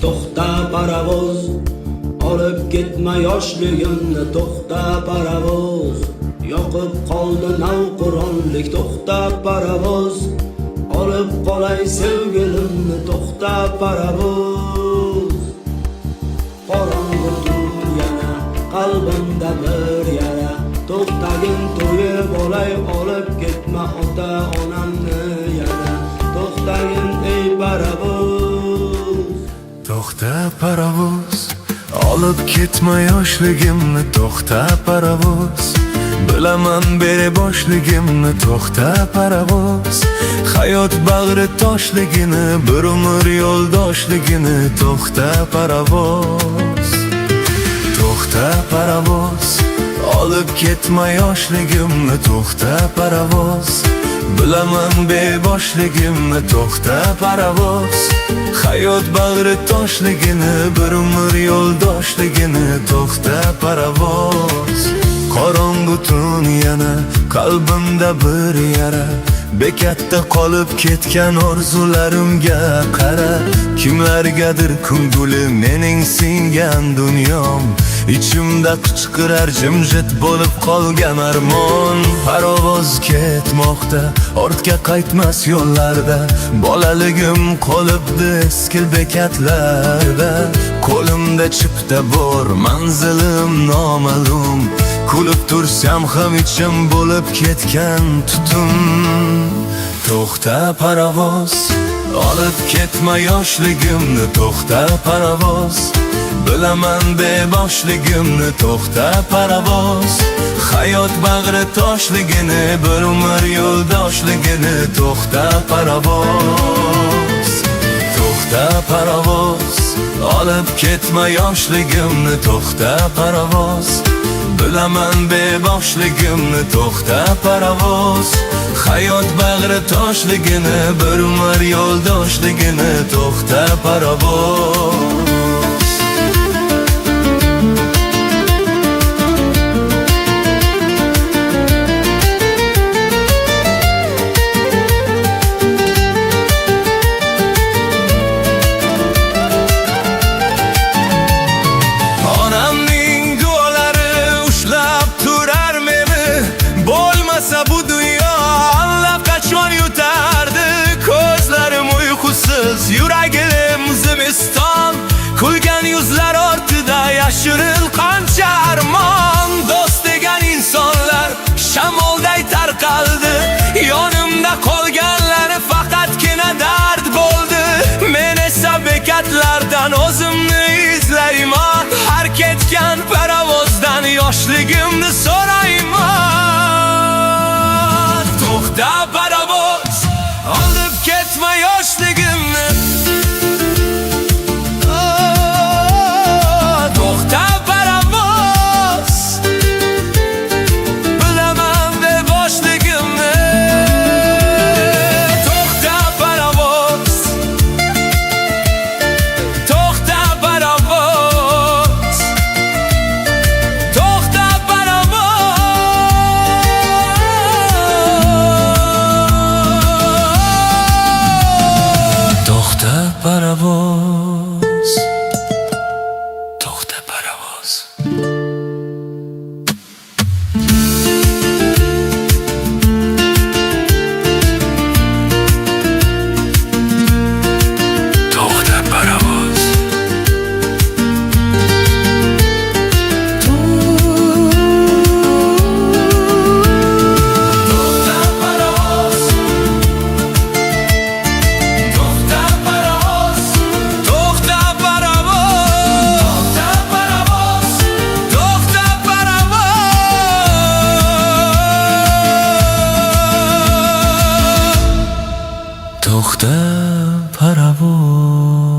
to'xta parovoz, olib ketma yoshligimni, to'xta parovoz. Yoqib qoldi navqironlik, to'xta parovoz, olib qolay sevgilimni, to'xta parovoz. Qorong'u tun yana, qalbimda bir yara, to'xtagin to'yib olay, olib ketma ota onamni yana, to'xtagin ey parovoz. To'xta parovoz, olib ketma yoshligimni, to'xta parovoz. Bilaman beri boshligimni, to'xta parovoz. Hayot bag'ri toshligini, bir umr yo'ldoshligini, to'xta parovoz. To'xta parovoz, olib ketma yoshligimni, to'xta parovoz. Bilaman beboshligimni, to'xta parovoz. Hayot bag'ri toshligini, bir umr yo'ldoshligini, to'xta parovoz. Qorong'u tun yana, qalbimda bir yara, bekatda qolib ketgan orzularimga qara. Kimlargadir ko'ngli mening singan dunyom, ichimda qichqirar jimjit bo'lib qolgan armon. Parovoz ketmoqda, ortga qaytmas yo'llarda, bolaligim qolibdi eskil bekatlarda. Qo'limda chipta bor, manzilim noma'lum, kulib tursam ham ichim bo'lib ketgan tutun. To'xta parovoz, olib ketma yoshligimni, to'xta parovoz. Bilaman beboshligimni, to'xta parovoz. Hayot bag'ri toshligini, bir umr yo'ldoshligini, to'xta parovoz. To'xta parovoz, olib ketma yoshligimni, to'xta parovoz. Bilaman beboshligimni, to'xta parovoz. Hayot bag'ri toshligini, bir umr yo'ldoshligini, to'xta parovoz. Bu dünya allaqachon yutardi, ko'zlarim uyqusiz, yuragim zimiston. Kulgan yuzlar ortida yashirin qancha armon. Do'st degan insonlar shamolday tarqaldi, yonimda qolganlari faqatgina dard bo'ldi. Men esa bekatlardan o'zimni izlayman, har ketgan parovozdan yoshligimni so'rayman. To'xta parovoz, olib ketma yoshligimni, to'xta parovoz. Bilaman beboshligimni, to'xta parovoz. To'xta parovoz, to'xta parovoz. To'xta parovoz. To'xta parovoz. To'xta parovoz.